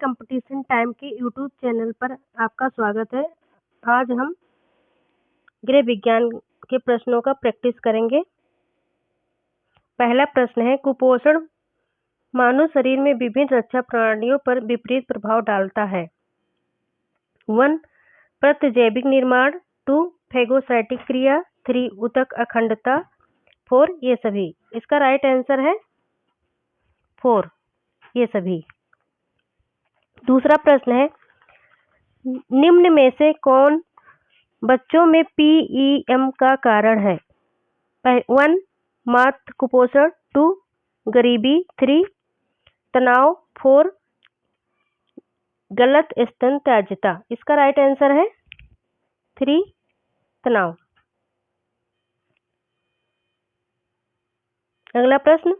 Competition time के YouTube channel पर आपका स्वागत है। आज हम गृह विज्ञान के प्रश्नों का प्रैक्टिस करेंगे। पहला प्रश्न है, कुपोषण मानव शरीर में विभिन्न रक्षा प्रणालियों पर विपरीत प्रभाव डालता है। 1. प्रतिजैविक निर्माण, 2. फैगोसाइटिक क्रिया, 3. ऊतक अखंडता, 4. ये सभी। इसका राइट आंसर है 4, ये सभी। दूसरा प्रश्न है, निम्न में से कौन बच्चों में PEM का कारण है? 1. मातृ कुपोषण, 2. गरीबी, 3. तनाव, 4. गलत स्तन त्याज्यता। इसका राइट आंसर है 3. तनाव। अगला प्रश्न,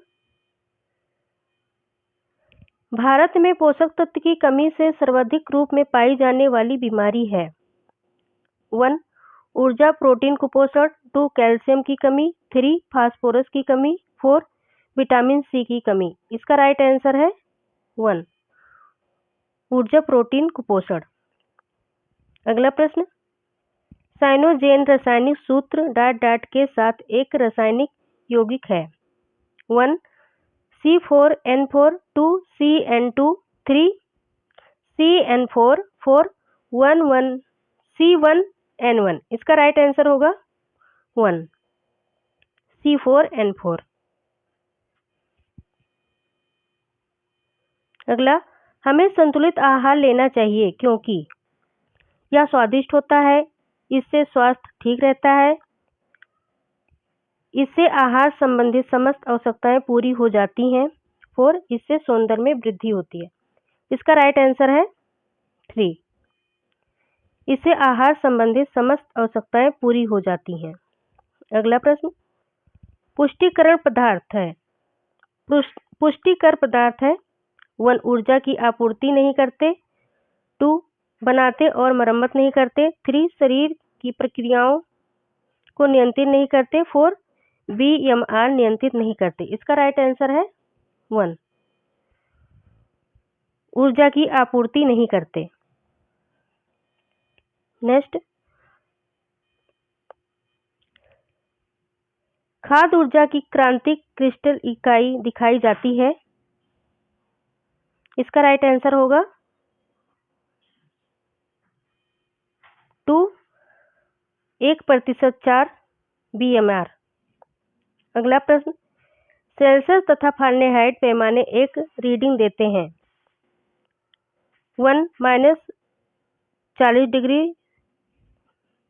भारत में पोषक तत्व की कमी से सर्वाधिक रूप में पाई जाने वाली बीमारी है। 1. ऊर्जा प्रोटीन कुपोषण, 2. कैल्शियम की कमी, 3. फास्फोरस की कमी, 4. विटामिन सी की कमी। इसका राइट आंसर है 1. ऊर्जा प्रोटीन कुपोषण। अगला प्रश्न, साइनोजेन रासायनिक सूत्र ... के साथ एक रासायनिक यौगिक है। 1. C4N4, 2. CN2, 3. CN4, 4. 1 C1N1। इसका राइट आंसर होगा 1. C4N4। अगला, हमें संतुलित आहार लेना चाहिए क्योंकि यह स्वादिष्ट होता है, इससे स्वास्थ्य ठीक रहता है, इससे आहार संबंधित समस्त आवश्यकताएं पूरी हो जाती हैं, 4. इससे सौंदर्य में वृद्धि होती है। इसका राइट आंसर है 3. इससे आहार संबंधित समस्त आवश्यकताएं पूरी हो जाती हैं। अगला प्रश्न, पुष्टिकरण पदार्थ है। पुष्टिकर पदार्थ है। 1. ऊर्जा की आपूर्ति नहीं करते, 2. बनाते और मरम्मत नहीं करते, 3. शरीर की प्रक्रियाओं को नियंत्रित नहीं करते, 4. VMR नियंत्रित नहीं करते। इसका राइट आंसर है 1. ऊर्जा की आपूर्ति नहीं करते। नेक्स्ट, खाद्य ऊर्जा की क्रांतिक क्रिस्टल इकाई दिखाई जाती है। इसका राइट आंसर होगा 2. 1% 4 VMR। अगला प्रश्न, सेल्सियस तथा फारेनहाइट पैमाने एक रीडिंग देते हैं। 1. -40 डिग्री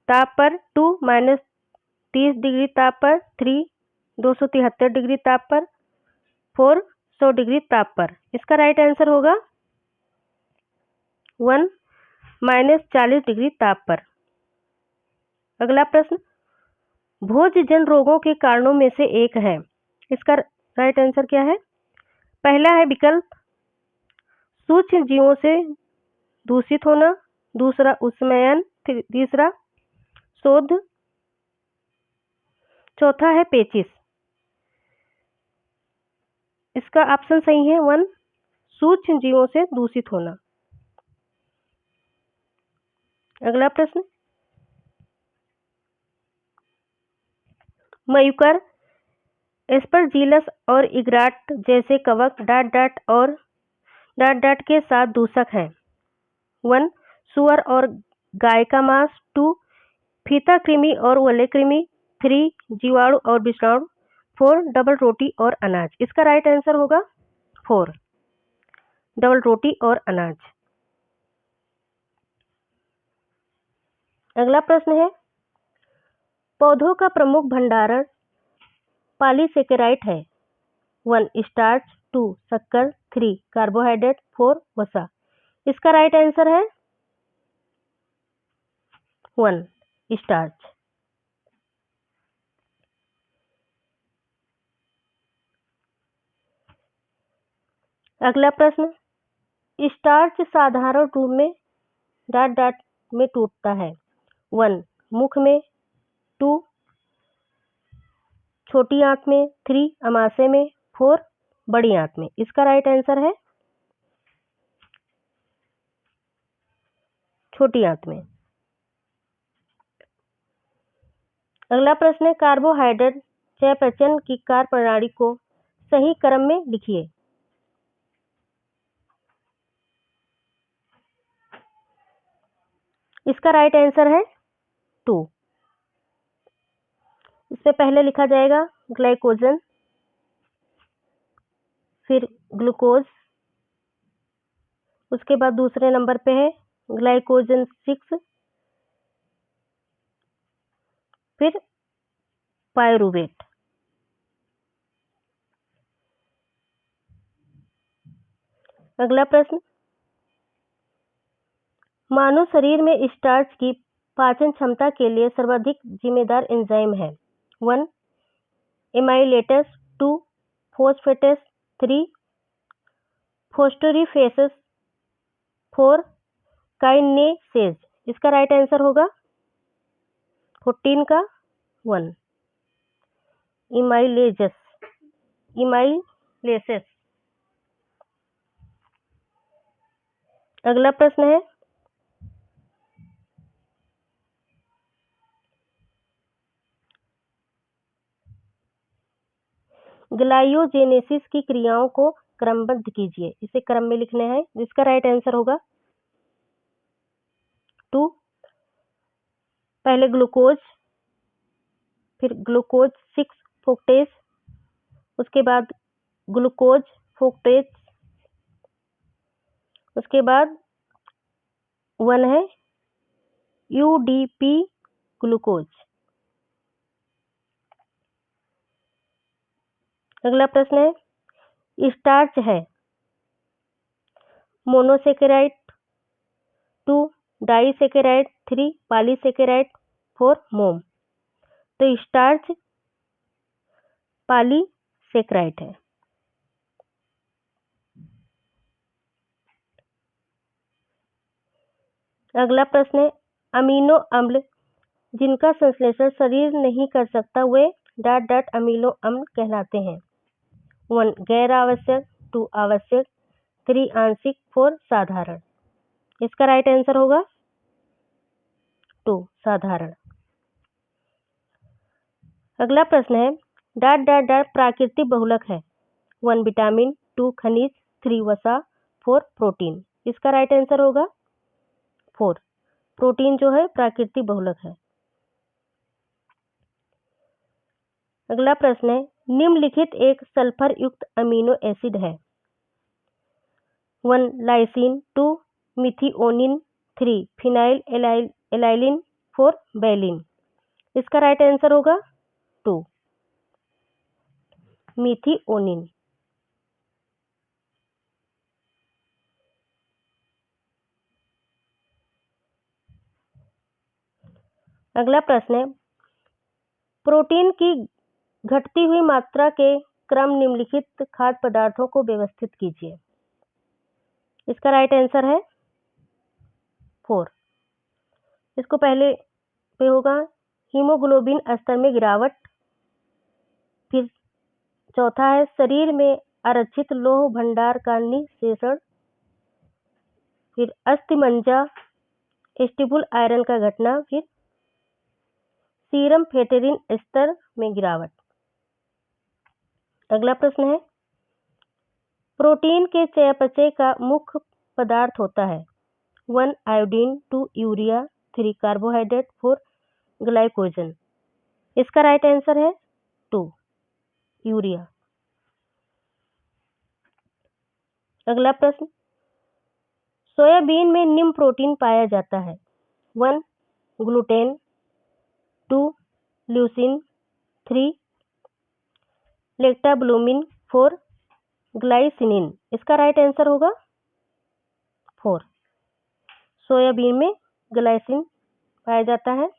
ताप पर, 2. -30 डिग्री ताप पर, 3. 273 डिग्री ताप पर, 4. 100 डिग्री ताप पर। इसका राइट आंसर होगा 1. -40 डिग्री ताप पर। अगला प्रश्न, भोजजन रोगों के कारणों में से एक है। इसका राइट आंसर क्या है? पहला है विकल्प सूक्ष्म जीवों से दूषित होना, दूसरा उष्मायन, तीसरा शोध, चौथा है पेचिश। इसका ऑप्शन सही है 1. सूक्ष्म जीवों से दूषित होना। अगला प्रश्न, मयूकर, एस्परजिलस और इग्राट जैसे कवक ... और ... के साथ दूषक हैं। 1. सुअर और गाय का मांस, 2. फीता कृमि और वलय कृमि, 3. जीवाणु और विषाणु, 4. डबल रोटी और अनाज। इसका राइट आंसर होगा 4. डबल रोटी और अनाज। अगला प्रश्न है, पौधों का प्रमुख भंडारण पॉलीसेकेराइड है। 1. स्टार्च, 2. शक्कर, 3. कार्बोहाइड्रेट, 4. वसा। इसका राइट आंसर है 1. स्टार्च। अगला प्रश्न, स्टार्च साधारण रूप में ... में टूटता है। 1. मुख में, 2. छोटी आंत में, 3. अमाशय में, 4. बड़ी आंत में। इसका राइट आंसर है छोटी आंत में। अगला प्रश्न है कार्बोहाइड्रेट चयापचय की कार्य प्रणाली को सही क्रम में लिखिए। इसका राइट आंसर है 2। इससे पहले लिखा जाएगा ग्लाइकोजन, फिर ग्लूकोज, उसके बाद दूसरे नंबर पे है ग्लाइकोजन 6, फिर पायरूवेट। अगला प्रश्न, मानव शरीर में स्टार्च की पाचन क्षमता के लिए सर्वाधिक जिम्मेदार एंजाइम है। 1 एमाइलेटेस, 2 फॉस्फेटेस, 3 फोस्फोरीफेसेस, 4 काइनेसेज। इसका राइट आंसर होगा 14 का 1 इमाइलेसेस। अगला प्रश्न है ग्लाइकोजेनेसिस की क्रियाओं को क्रमबद्ध कीजिए। इसे क्रम में लिखने हैं। जिसका राइट आंसर होगा 2। पहले ग्लूकोज, फिर ग्लूकोज 6 फ्रुक्टेज, उसके बाद ग्लूकोज फ्रुक्टेज, उसके बाद 1 है यूडीपी ग्लूकोज। अगला प्रश्न है स्टार्च है मोनोसेकेराइड, 2 डाइसेकेराइड, 3 पॉलीसेकेराइड, 4 मोम। तो स्टार्च पॉलीसेकेराइड है। अगला प्रश्न है अमीनो अम्ल जिनका संश्लेषण शरीर नहीं कर सकता वे डॉट डॉट अमीनो अम्ल कहलाते हैं। 1 गैर आवश्यक, 2 आवश्यक, 3 आंशिक, 4 साधारण। इसका राइट आंसर होगा 2 साधारण। अगला प्रश्न है डॉट डॉट डॉट प्राकृतिक बहुलक है। 1 विटामिन, 2 खनिज, 3 वसा, 4 प्रोटीन। इसका राइट आंसर होगा 4 प्रोटीन जो है प्राकृतिक बहुलक है। अगला प्रश्न है निम्नलिखित एक सल्फर युक्त अमीनो एसिड है। 1 लाइसिन, 2 मिथिओनिन, 3 फिनाइल एलाइलिन, 4 वैलिन। इसका राइट आंसर होगा 2 मिथिओनिन। अगला प्रश्न है प्रोटीन की घटती हुई मात्रा के क्रम निम्नलिखित खाद्य पदार्थों को व्यवस्थित कीजिए। इसका राइट आंसर है 4। इसको पहले पे होगा हीमोग्लोबिन स्तर में गिरावट, फिर चौथा है शरीर में आरक्षित लौह भंडार का निषेचन, फिर अस्थिमज्जा स्टेबल आयरन का घटना, फिर सीरम फेटेरिन स्तर में गिरावट। अगला प्रश्न है प्रोटीन के चयापचय का मुख्य पदार्थ होता है। 1 आयोडीन, 2 यूरिया, 3 कार्बोहाइड्रेट, 4 ग्लाइकोजन। इसका राइट आंसर है 2 यूरिया। अगला प्रश्न सोयाबीन में निम्न प्रोटीन पाया जाता है। 1 ग्लूटेन, 2 ल्यूसिन, 3 लेक्टाब्लूमिन, 4 ग्लाइसिनिन। इसका राइट आंसर होगा 4 सोयाबीन में ग्लाइसिन पाया जाता है।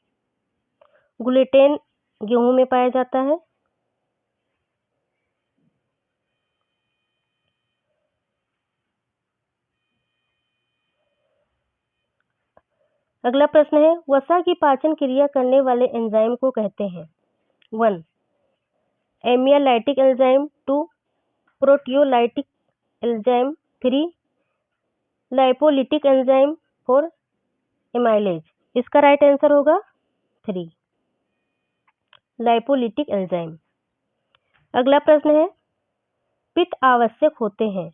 ग्लूटेन गेहूं में पाया जाता है। अगला प्रश्न है वसा की पाचन क्रिया करने वाले एंजाइम को कहते हैं। 1 amylolytic enzyme, 2 proteolytic enzyme, 3 lipolytic enzyme, 4 amylase, इसका राइट आंसर होगा 3। Lipolytic enzyme. अगला प्रश्न है, पित्त आवश्यक होते हैं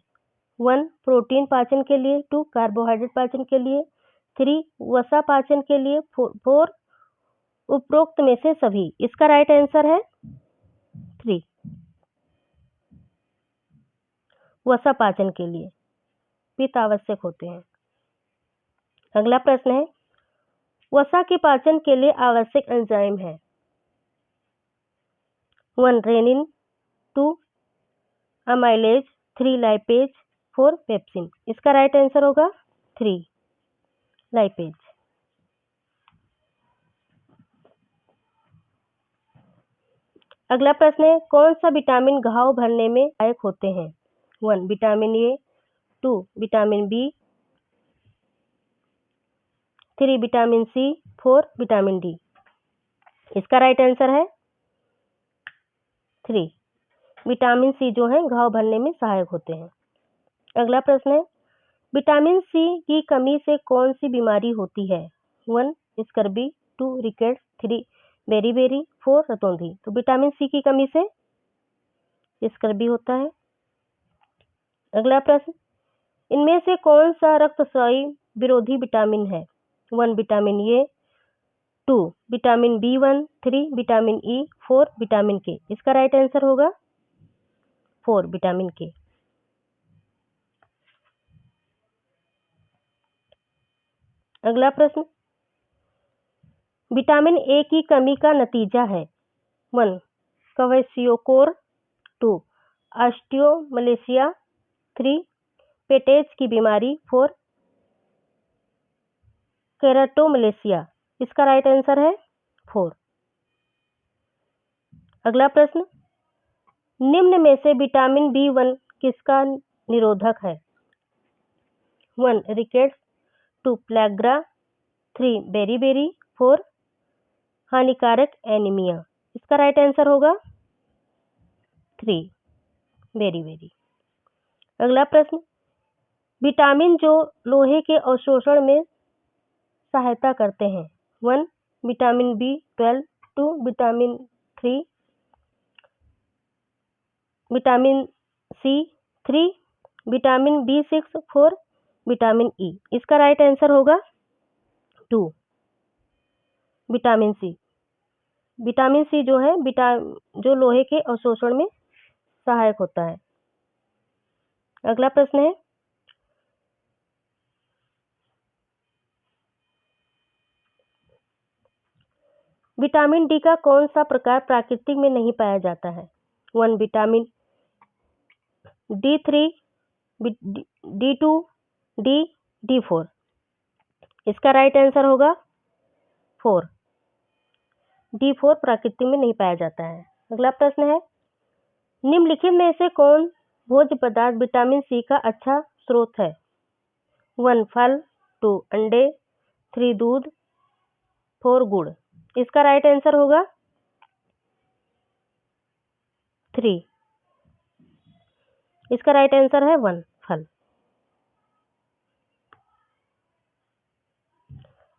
1 प्रोटीन पाचन के लिए, 2 कार्बोहाइड्रेट पाचन के लिए, 3 वसा पाचन के लिए, 4 उपरोक्त में से सभी। इसका राइट आंसर है 3 वसा पाचन के लिए पित्त आवश्यक होते हैं। अगला प्रश्न है, वसा के पाचन के लिए आवश्यक एंजाइम है 1 रेनिन, 2 अमाइलेज, 3 लाइपेज, 4 पेप्सिन। इसका राइट आंसर होगा 3 लाइपेज। अगला प्रश्न है, कौन सा विटामिन घाव भरने में सहायक होते हैं 1 vitamin A, 2 vitamin B, 3 vitamin C, 4 vitamin D. इसका राइट आंसर है 3 विटामिन सी जो है घाव भरने में सहायक होते हैं। अगला प्रश्न है, विटामिन सी की कमी से कौन सी बीमारी होती है 1 स्कर्बी, 2 रिकेट्स, 3 बेरीबेरी, 4 रतौंधी। तो विटामिन सी की कमी से स्कर्बी होता है। अगला प्रश्न, इनमें से कौन सा रक्तस्रावी विरोधी विटामिन है 1 vitamin A, 2 vitamin B1, 3 vitamin E, 4 vitamin के। इसका राइट आंसर होगा 4 विटामिन के। अगला प्रश्न, विटामिन ए की कमी का नतीजा है 1 क्वेशियोकोर, 2 ऑस्टियोमलेशिया, 3 पेटेज की बीमारी, 4 केराटोमलेशिया। इसका राइट आंसर है 4। अगला प्रश्न, निम्न में से विटामिन बी1 किसका निरोधक है 1 रिकेट्स, 2 प्लैग्रा, 3 बेरीबेरी, 4 हानिकारक एनीमिया। इसका राइट आंसर होगा 3 बेरीबेरी। अगला प्रश्न, विटामिन जो लोहे के अवशोषण में सहायता करते हैं 1 विटामिन बी12, 2 विटामिन 3 विटामिन सी, 3 विटामिन बी6, 4 विटामिन ई। इसका राइट आंसर होगा 2 विटामिन सी। विटामिन सी जो है जो लोहे के अवशोषण में सहायक होता है। अगला प्रश्न है, विटामिन डी का कौन सा प्रकार प्राकृतिक में नहीं पाया जाता है 1 vitamin D3, D2, D, D4। इसका राइट आंसर होगा 4 D4 प्राकृतिक में नहीं पाया जाता है। अगला प्रश्न है, निम्नलिखित में से कौन भोज्य पदार्थ विटामिन सी का अच्छा स्रोत है 1 फल, 2 अंडे, 3 दूध, 4 गुड़। इसका राइट आंसर होगा 3। इसका राइट आंसर है 1 फल।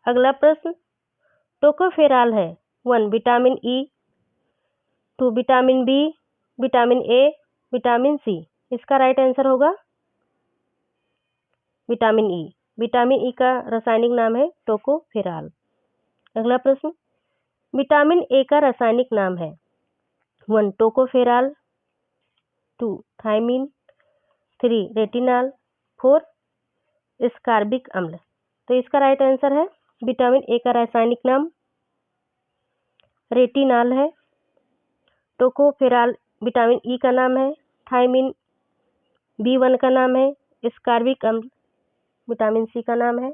अगला प्रश्न, टोकोफेरॉल है 1 vitamin E, 2 vitamin B, vitamin A, vitamin C. इसका राइट आंसर होगा विटामिन ई। विटामिन ई का रासायनिक नाम है टोकोफेरॉल। अगला प्रश्न, विटामिन ए का रासायनिक नाम है 1 टोकोफेरॉल, 2 थायमीन, 3 रेटिनॉल, 4 स्कारबिक अम्ल। तो इसका राइट आंसर है विटामिन ए का रासायनिक नाम रेटिनॉल है, टोकोफेरॉल विटामिन ई का नाम है, थायमीन बी1 का नाम है, स्कारबिक अम्ल विटामिन सी का नाम है।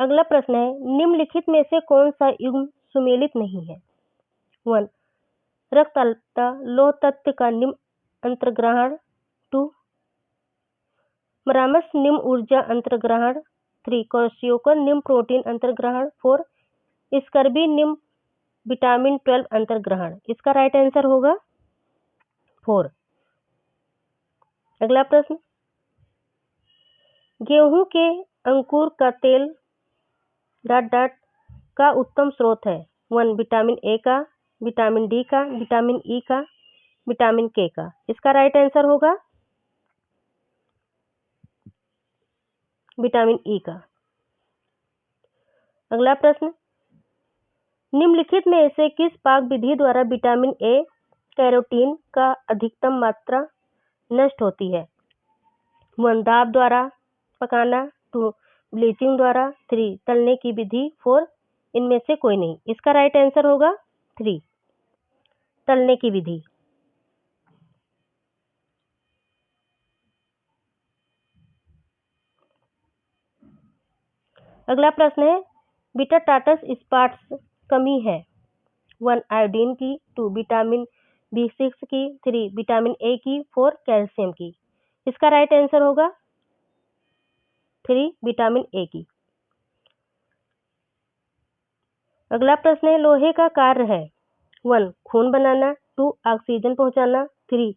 अगला प्रश्न है, निम्नलिखित में से कौन सा युग्म सुमेलित नहीं है 1 रक्त अल्पता लौह तत्व का निम्न अंतर्ग्रहण, 2 मरामस निम्न ऊर्जा अंतर्ग्रहण, 3 क्वेशियोकोर निम्न प्रोटीन अंतर्ग्रहण, 4 स्कर्बी निम्न विटामिन 12 अंतर्ग्रहण। इसका राइट आंसर होगा 4 अगला प्रश्न, गेहूं के अंकुर का तेल ... का उत्तम स्रोत है। 1 विटामिन ए का, विटामिन डी का, विटामिन ई का, विटामिन के का। इसका राइट आंसर होगा विटामिन ई का। अगला प्रश्न, निम्नलिखित में से किस पाक विधि द्वारा विटामिन ए कैरोटीन का अधिकतम मात्रा नष्ट होती है। 1 दाब द्वारा पकाना, 2 ब्लीचिंग द्वारा, 3 तलने की विधि, 4 इनमें से कोई नहीं। इसका राइट आंसर होगा 3 तलने की विधि। अगला प्रश्न है, बीटा टाटस स्पॉट्स कमी है। 1 आयोडीन की, 2 विटामिन B6 की, 3 विटामिन ए की, 4 कैल्शियम की। इसका राइट आंसर होगा 3 विटामिन ए की। अगला प्रश्न है, लोहे का कार्य है। 1 खून बनाना, 2 ऑक्सीजन पहुंचाना, 3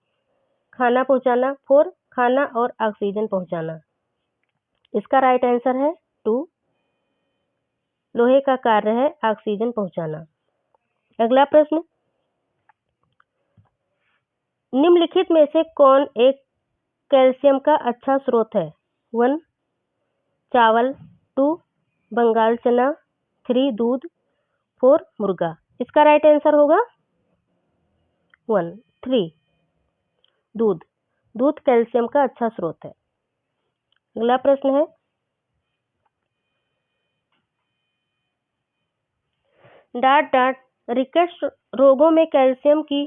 खाना पहुंचाना, 4 खाना और ऑक्सीजन पहुंचाना। इसका राइट आंसर है 2 लोहे का कार्य है ऑक्सीजन पहुंचाना। अगला प्रश्न, निम्नलिखित में से कौन एक कैल्शियम का अच्छा स्रोत है। 1 चावल, 2 बंगाल चना, 3 दूध, 4 मुर्गा। इसका राइट आंसर होगा 1 3 दूध। दूध कैल्शियम का अच्छा स्रोत है। अगला प्रश्न है, रिकेट्स रोगों में कैल्शियम की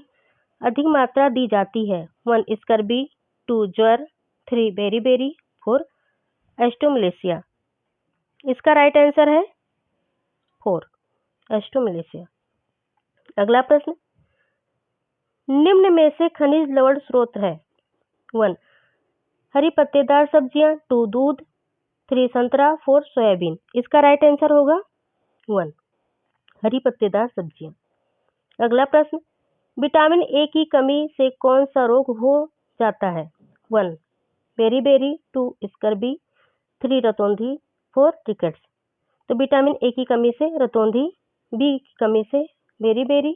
अधिक मात्रा दी जाती है। 1 स्कर्बी, 2 ज्वर, 3 बेरीबेरी, 4 एस्टोमलेशिया। इसका राइट आंसर है 4 एस्टोमलेशिया। अगला प्रश्न, निम्न में से खनिज लवण स्रोत है। 1 हरी पत्तेदार सब्जियां, 2 दूध, 3 संतरा, 4 सोयाबीन। इसका राइट आंसर होगा 1 हरी पत्तेदार सब्जियां। अगला प्रश्न, विटामिन ए की कमी से कौन सा रोग हो जाता है। 1 बेरीबेरी, 2 स्कर्बी, 3 रतौंधी, 4 रिकेट्स। तो विटामिन ए की कमी से रतौंधी, बी की कमी से बेरीबेरी,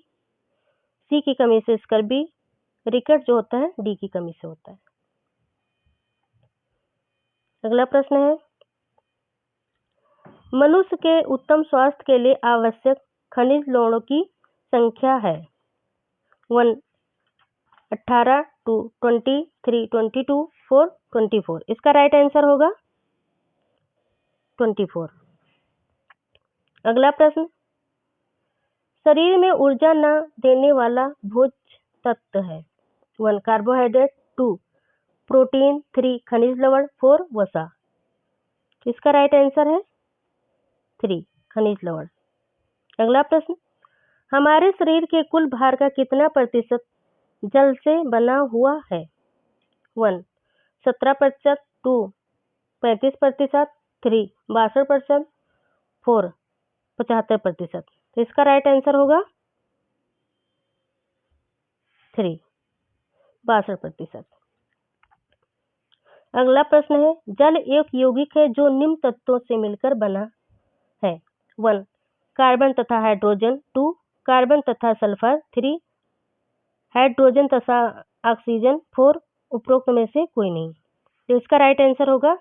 सी की कमी से स्कर्बी, रिकेट जो होता है डी की कमी से होता है। अगला प्रश्न है, मनुष्य के उत्तम स्वास्थ्य के लिए आवश्यक खनिज लवणों की संख्या है। 1 18, 2 20, 3 22, 4 24। इसका राइट आंसर होगा 24। अगला प्रश्न, शरीर में ऊर्जा न देने वाला भोज्य तत्व है। 1 कार्बोहाइड्रेट, 2 प्रोटीन, 3 खनिज लवण, 4 वसा। इसका राइट आंसर है 3 खनिज लवण। अगला प्रश्न, हमारे शरीर के कुल भार का कितना प्रतिशत जल से बना हुआ है। 1 17%, 2 35%, 3 62%, 4 75%। तो इसका राइट आंसर होगा 3 62%। अगला प्रश्न है, जल एक यौगिक है जो निम्न तत्वों से मिलकर बना है। 1 कार्बन तथा हाइड्रोजन, 2 कार्बन तथा सल्फर, 3 हाइड्रोजन तथा ऑक्सीजन, 4 उपरोक्त में से कोई नहीं। तो इसका राइट आंसर होगा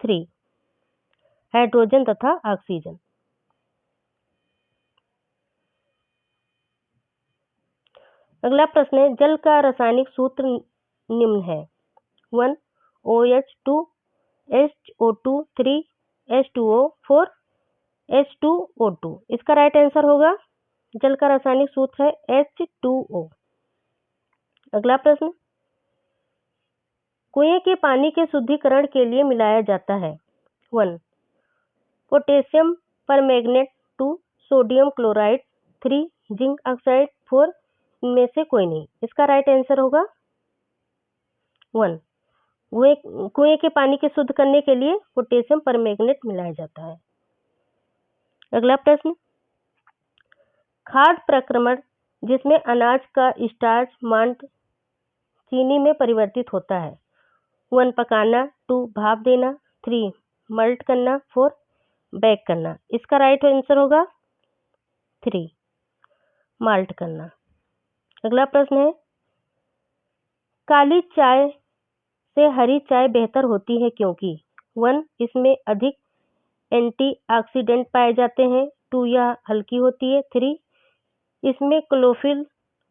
3 हाइड्रोजन तथा ऑक्सीजन। अगला प्रश्न है, जल का रासायनिक सूत्र निम्न है। 1 OH, 2 HO2, 3 H2O, 4 H2O2। इसका राइट आंसर होगा, जल का रासायनिक सूत्र है H2O। अगला प्रश्न, कुएं के पानी के शुद्धिकरण के लिए मिलाया जाता है। 1 potassium permanganate, 2 sodium chloride, 3 zinc oxide, 4 इनमें से कोई नहीं। इसका राइट आंसर होगा 1 कुएं के पानी के शुद्ध करने के लिए पोटेशियम परमैंगनेट मिलाया जाता है। अगला प्रश्न, खाद्य प्रक्रमण जिसमें अनाज का स्टार्च माल्ट चीनी में परिवर्तित होता है। 1 पकाना, 2 भाप देना, 3 मल्ट करना, 4 बेक करना। इसका राइट आंसर होगा 3 माल्ट करना। अगला प्रश्न है, काली चाय से हरी चाय बेहतर होती है क्योंकि 1 इसमें अधिक एंटीऑक्सीडेंट पाए जाते हैं, 2 यह हल्की होती है, 3 इसमें क्लोरोफिल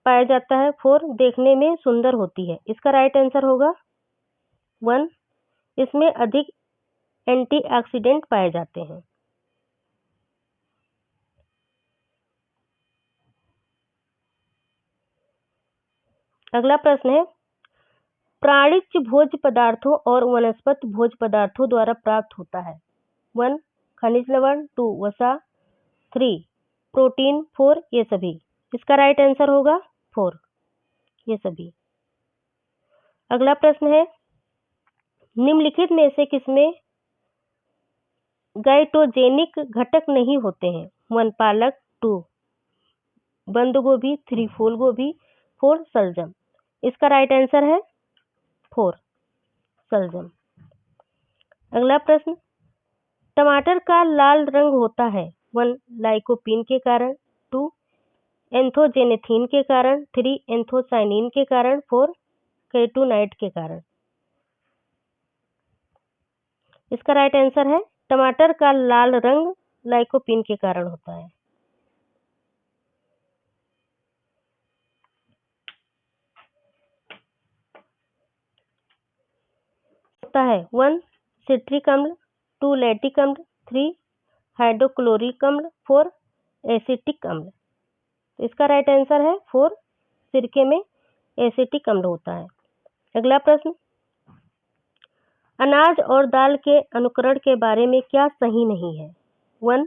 पाया जाता है, 4 देखने में सुंदर होती है। इसका राइट आंसर होगा 1 इसमें अधिक एंटीऑक्सीडेंट पाए जाते हैं। अगला प्रश्न है, प्राणिज भोज्य पदार्थों और वनस्पत भोज्य पदार्थों द्वारा प्राप्त होता है। 1 खनिज लवण, 2 वसा, 3 प्रोटीन, 4 ये सभी। इसका राइट आंसर होगा 4 ये सभी। अगला प्रश्न है, निम्नलिखित में से किसमें गाइटोजेनिक घटक नहीं होते हैं। 1 पालक, 2 बंद गोभी, 3 फूल गोभी, 4 सलजम। इसका राइट आंसर है 4 सलजम। अगला प्रश्न, टमाटर का लाल रंग होता है। 1 लाइकोपीन के कारण, 2 एंथोजेनेथिन के कारण, 3 एंथोसाइनिन के कारण, 4 केटोनाइट के कारण। इसका राइट आंसर है टमाटर का लाल रंग लाइकोपीन के कारण होता है। होता है 1 सिट्रिक अम्ल, 2 लैक्टिक अम्ल, 3 हाइड्रोक्लोरिक अम्ल, 4 एसिटिक अम्ल। इसका राइट आंसर है 4 सिरके में एसिटिक अम्ल होता है। अगला प्रश्न, अनाज और दाल के अनुकरण के बारे में क्या सही नहीं है। 1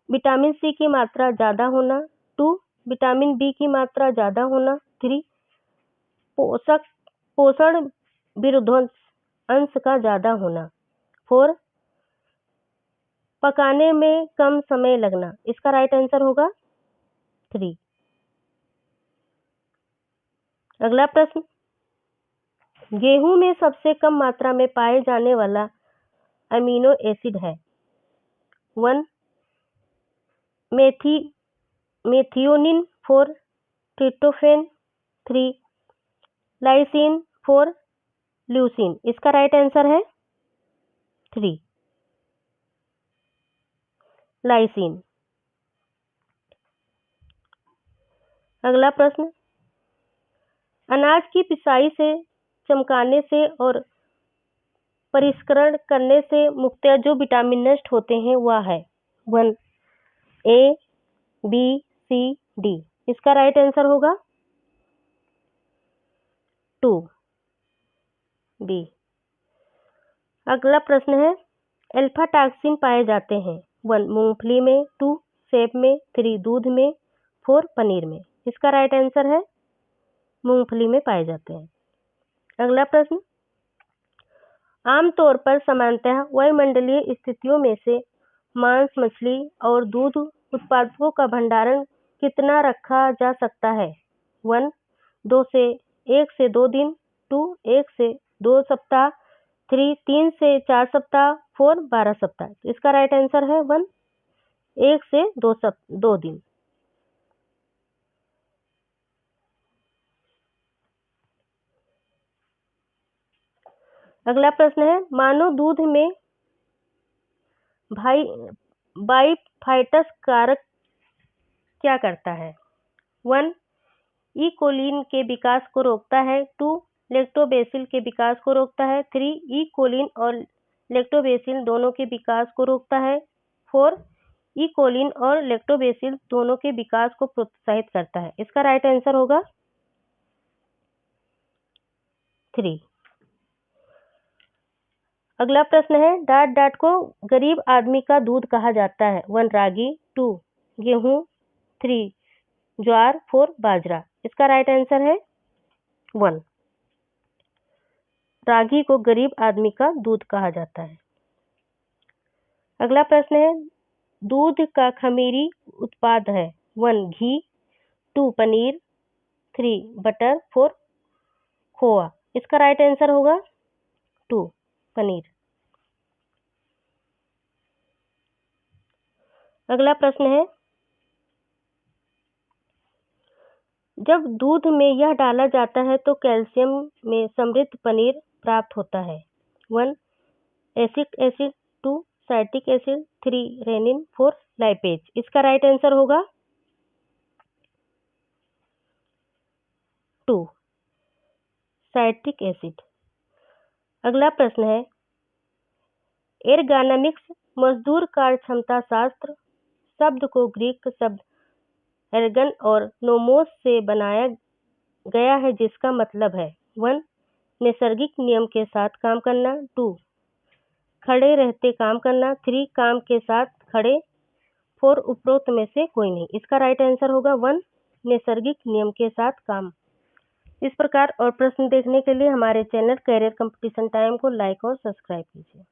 विटामिन सी की मात्रा ज़्यादा होना, 2 विटामिन बी की मात्रा ज़्यादा होना, 3 पोषण विरोधांश अंश का ज़्यादा होना, 4 पकाने में कम समय लगना। इसका राइट आंसर होगा 3। अगला प्रश्न, गेहूं में सबसे कम मात्रा में पाए जाने वाला अमीनो एसिड है। 1 मेथियोनिन, 4 ट्रिप्टोफैन, 3 लाइसिन, 4 ल्यूसीन। इसका राइट आंसर है 3 लाइसिन। अगला प्रश्न, अनाज की पिसाई से, चमकाने से और परिष्करण करने से मुख्यतः जो विटामिन नष्ट होते हैं वह है 1 ए, बी, सी, डी। इसका राइट आंसर होगा 2 बी। अगला प्रश्न है, अल्फा टॉक्सिन पाए जाते हैं 1 मूंगफली में, 2 सेब में, 3 दूध में, 4 पनीर में। इसका राइट आंसर है मूंगफली में पाए जाते हैं। अगला प्रश्न, आमतौर पर सामान्यतः वायुमंडलीय स्थितियों में से मांस, मछली और दूध उत्पादों का भंडारण कितना रखा जा सकता है। 1 1 से 2 दिन, 2 1 से 2 सप्ताह, 3 से 4 सप्ताह, 4 12 सप्ताह। इसका राइट आंसर है 1 से 2 दिन। अगला प्रश्न है, मानव दूध में बाइफाइटस कारक क्या करता है। 1 ई कोलिन के विकास को रोकता है, 2 लैक्टोबैसिल के विकास को रोकता है, 3 ई कोलिन और लैक्टोबैसिल दोनों के विकास को रोकता है, 4 ई कोलिन और लैक्टोबैसिल दोनों के विकास को प्रोत्साहित करता है। इसका राइट आंसर होगा 3। अगला प्रश्न है, डाट को गरीब आदमी का दूध कहा जाता है। 1 रागी, 2 गेहूं, 3 ज्वार, 4 बाजरा। इसका राइट आंसर है 1 रागी को गरीब आदमी का दूध कहा जाता है। अगला प्रश्न है, दूध का खमीरी उत्पाद है। 1 घी, 2 पनीर, 3 बटर, 4 खोआ। इसका राइट आंसर होगा 2 पनीर। अगला प्रश्न है, जब दूध में यह डाला जाता है तो कैल्शियम में समृद्ध पनीर प्राप्त होता है। 1 acetic acid, 2 citric acid, 3 rennin, 4 lipase. इसका राइट आंसर होगा 2 साइट्रिक एसिड। अगला प्रश्न है, एर्गानोमिक्स मजदूर कार्यक्षमता शास्त्र शब्द को ग्रीक शब्द एर्गन और नोमोस से बनाया गया है, जिसका मतलब है 1 नैसर्गिक नियम के साथ काम करना, 2 खड़े रहते काम करना, 3 काम के साथ खड़े, 4 उपरोक्त में से कोई नहीं। इसका राइट आंसर होगा 1 नैसर्गिक नियम के साथ काम। इस प्रकार और प्रश्न देखने के लिए हमारे चैनल करियर कंपटीशन टाइम को लाइक और सब्सक्राइब कीजिए।